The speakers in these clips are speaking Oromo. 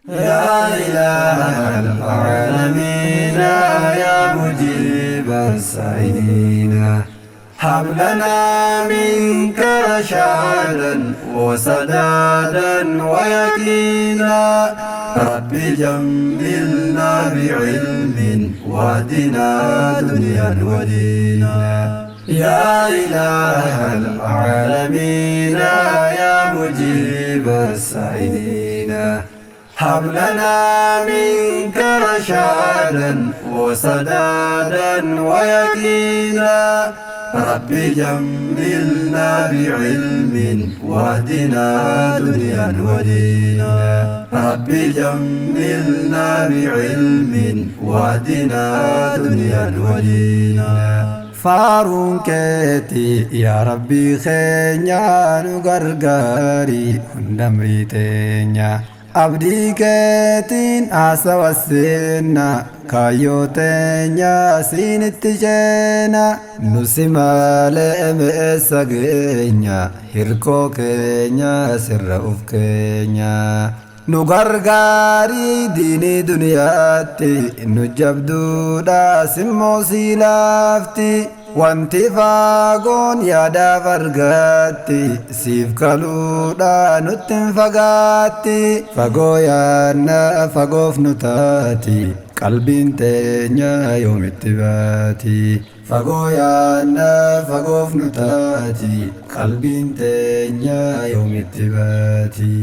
يا إله العالمين يا مجيب السائلين هب لنا منك رشادا وسدادا ويقينا رب جملنا بعلم واهدنا دنيا ودينا يا إله العالمين يا مجيب السائلين هب لنا منك رشادا وسدادا ويقينا رب جملنا بعلم واهدنا دنيا ودينا رب جملنا بعلم واهدنا دنيا ودينا فارون كيتي يا ربي خينيا نغرغاري هندمريتينيا abdii keetiin haasawasseena kaayyoo teenya siinitti ceena nusi malee meessa geenya hirkoo keenya sirra uf keenya nu gargaarii diinii duniyaatti nu jabduudha simmoo sii laafti wanti faagoon yaadaaf argaatti siif kaluudha nutti hin fagaatti fagoo yaanna fagoof nu taati qalbiin teenya yoomitti baati fagoo yaanna fagoof nu taati qalbiin teenya yoomitti baati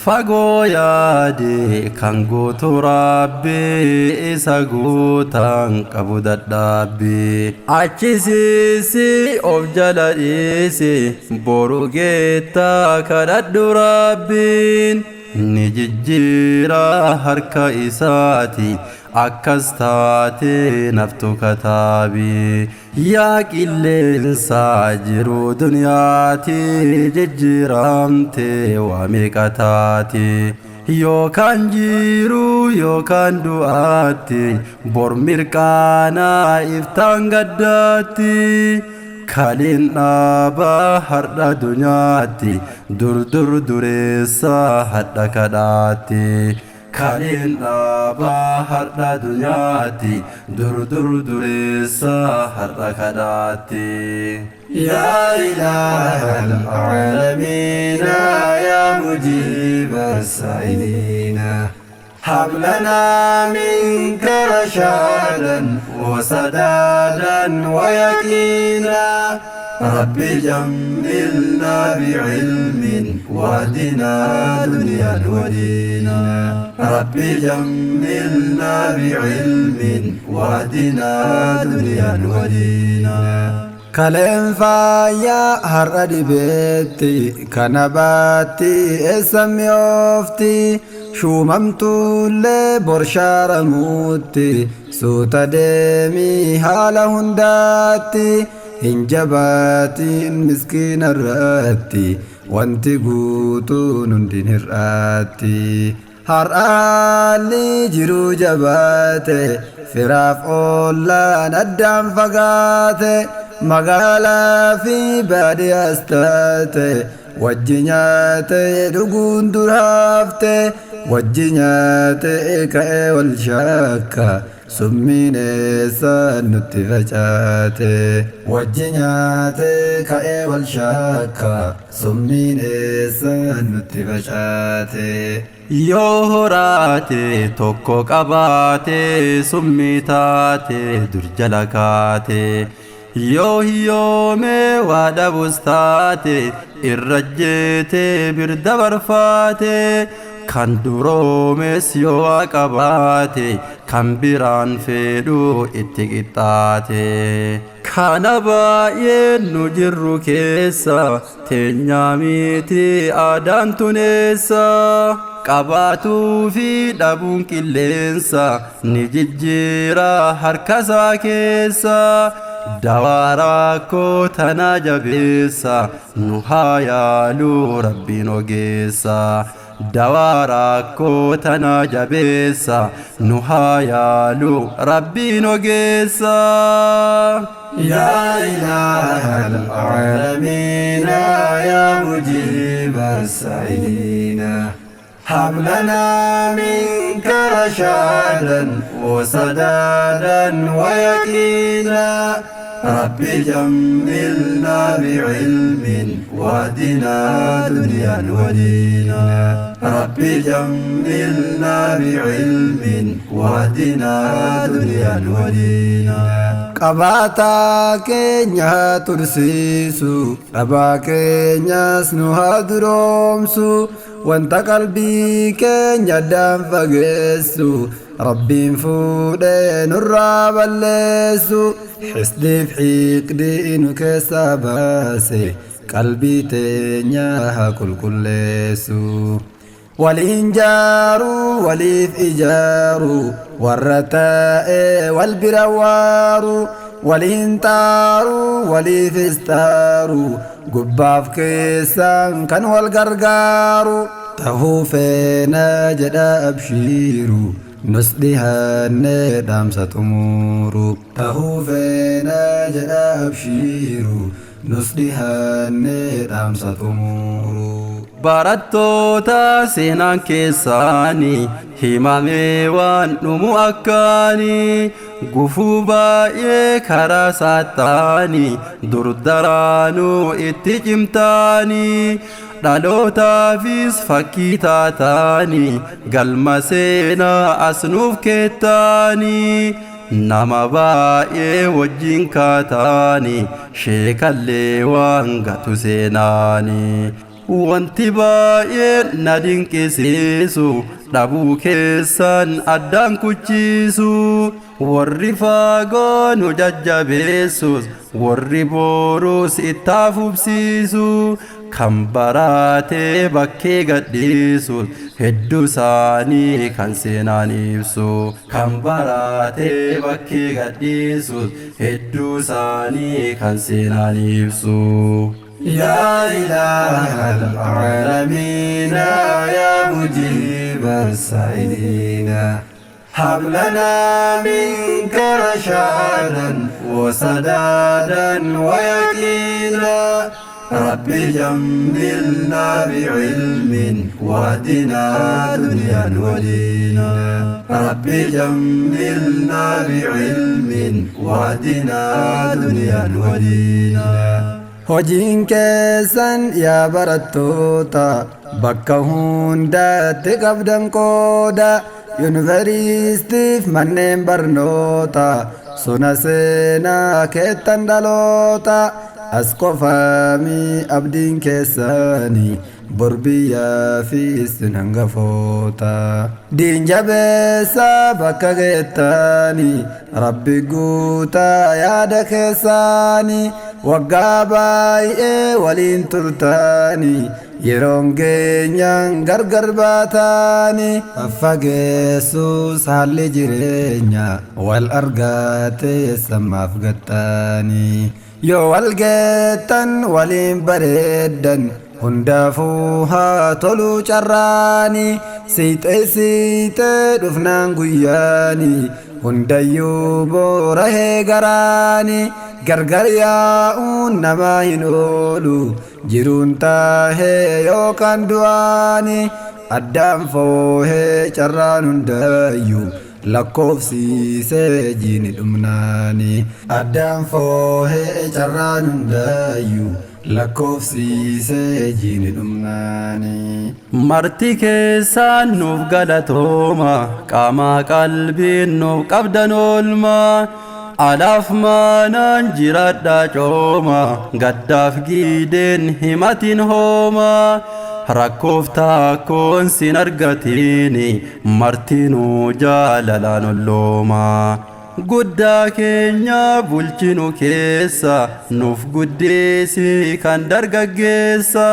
fagoo yaade kan gootu rabbi isa guutaan qabu dadhabbi achisiisi of jala dhiisi boru geetta kadhadhu rabbiin ni jijjiira harka isaati akkas taate naftu kataabi yaa qilleensa jiru duniyaati jijjiiramte waa meeqa taate yookaan jiru yookaan du'aatti bor mirqaana iftaan gaddaatti kaliin dhaabaa har'a duniyaatti dur dureessa hadha kadhaatti kaliin dhaabaa har'a duniyaatti dur dureessa har'a kadhaatti يا إله العالمين يا مجيب السائلين هب لنا منك رشادا وسدادا ويقينا رب جملنا بعلم واهدنا دنيا ودينا رب جملنا بعلم واهدنا دنيا ودينا كلام فايا هرد بيتي كنباتي اسمي اوفتي شو ممتولي برشار موتي سوت ديمي هالا هنداتي هنجباتي مسكين الراتي وانتي قوتو نندين الراتي هرالي جرو جباتي فراف اولا ندام فقاتي مقالا في بادي استاتي وجنياتي دقون درهافتي وجنياتي كأي والشاكا سمين إسان نتفجاتي وجنياتي كأي والشاكا سمين إسان نتفجاتي يوهراتي توكو قباتي سميتاتي درجلكاتي يومي وادا بستاتي الرجيتي بردبر فاتي كان درومس يو قباتي كان بيران فيدو اتقطاتي كان باين نجر كيسا تنياميتي آدان تونيسا قباتو في دابون كلينسا نججيرا هركسا كيسا دوارا تنا جبيسا نهايا لو ربي نوغيسا دوارا تنا جبيسا نهايا لو ربي نوغيسا يا إله العالمين يا مجيب السائلين هب لنا منك رشادا وسدادا ويقينا ربي جملنا بعلم واهدنا دنيا ودينا ربي جملنا بعلم واهدنا دنيا ودينا قباتا كينيا ترسيسو ربا كينيا سنوها درومسو وانت قلبي كينيا دام فقسو ربي فودين الراب الليسو حسدي في حقدي إنك ساباسي قلبي تنياها كل ليسو والإنجارو والإف إجارو والرتاء والبروارو والإنتارو والإف استارو قباف كيسان كان والقرقارو تهو فينا جدا أبشيرو نسديها الندام ستمورو تهو فينا جدا أبشيرو نسديها الندام ستمورو بارتوتا سينان كيساني همامي وان نمو أكاني قفو باي كراساتاني دردرانو اتجمتاني dhaloota fis fakkii taataanii galma seenaa asnuuf keettaanii nama baay'ee wajjin kaataanii sheekallee waan gatu seenaanii wanti baay'ee na dinqisiisu dhabuu keessan addaan kuchiisu warri fagoo nu jajjabeessus warri boruus ittaaf hubsiisu kan baraatee bakkee gadhiisus hedduu isaanii kan seenaan ibsu kan baraatee bakkee gadhiisus hedduu isaanii kan seenaan ibsu يا إله العالمين يا مجيب السائلين هب لنا منك رشادا وسدادا ويقينا ربي جملنا بعلم واهدنا دنيا ودينا ربي جملنا بعلم واهدنا دنيا ودينا hojiin keessan yaa barattoota bakka hundaatti qabdan qooda yuunivarsiitiif manneen barnoota suna seenaa keettan dhaloota as qofaami abdiin keessanii bor biyyaa fi isin hangafoota diin jabeessa bakka geettanii rabbi guutaa yaada keessanii waggaa baay'ee waliin turtanii yeroon geenyaan gargar baatanii affageessuus haalli jireenya wal argaatee sammaaf gattanii yoo wal geettan waliin bareeddan hundaafuu haa toluu carraanii siixee dhufnaan guyyaanii hundayyuu boorahee garaanii gargar yaa'uun namaa hin oolu jiruun taahee yookaan du'aanii addaan foohee carraan hundayyuu lakkoofsiisee jiini dhumnaanii addaan foohee carraan hundayyuu lakkoofsiisee jiini dhumnaanii marti keessaan nuuf galatooma qaamaa qalbiin nuuf qabdan oolmaa alaaf maanaan jiraadhaa cooma gaddaaf giideen himatin hooma rakkoof taakkoon sin argatini martinuu jaalalaan ollooma guddaa keenya bulchinu keessa nuuf guddeesi kan dargaggeessa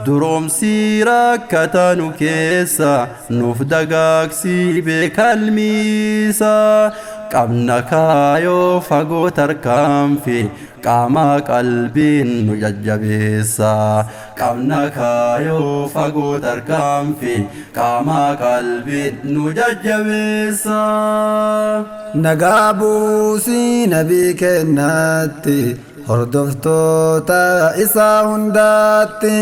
duroomsi rakkataanu keessa nuuf dagaagsi beekalmiisa qabna kaayoo fagoo tarkaanfi qaamaa qalbiin nu jajjabeessa qabna kaayoo fagoo tarkaanfi qaamaa qalbiin nu jajjabeessa nagaa buusii nabii kennatti hordoftoota isaa hundaatti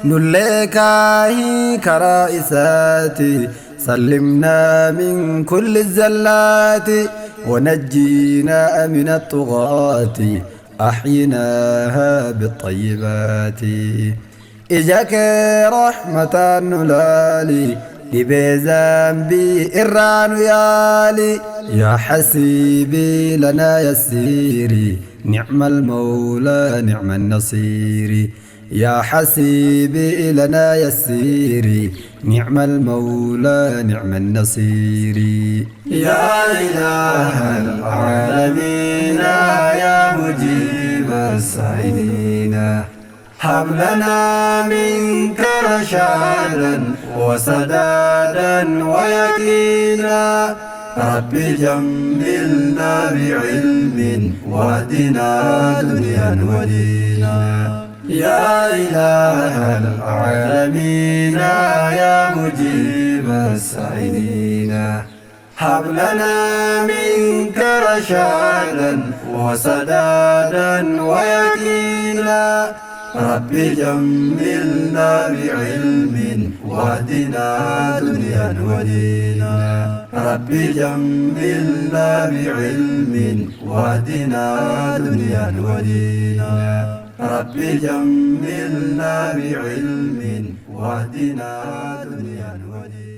نلقاه كرائساتي سلمنا من كل الزلات ونجينا من الطغاة أحيناها بالطيبات إجاك رحمة نلالي بذنبي إران يالي يا حسيبي لنا يسيري نعم المولى نعم النصير يا حسيبي لنا يسيري نعم المولى نعم النصير يا إله العالمين يا مجيب السائلين هب لنا منك رشادا وسدادا ويقينا رب جملنا بعلم واهدنا دنيا ودينا يا إله العالمين يا مجيب السائلين هب لنا منك رشادا وسدادا ويقينا رب جملنا بعلم واهدنا دنيا ودينا رب جملنا بعلم واهدنا دنيا ودينا رب جملنا بعلم واهدنا دنيا ودينا.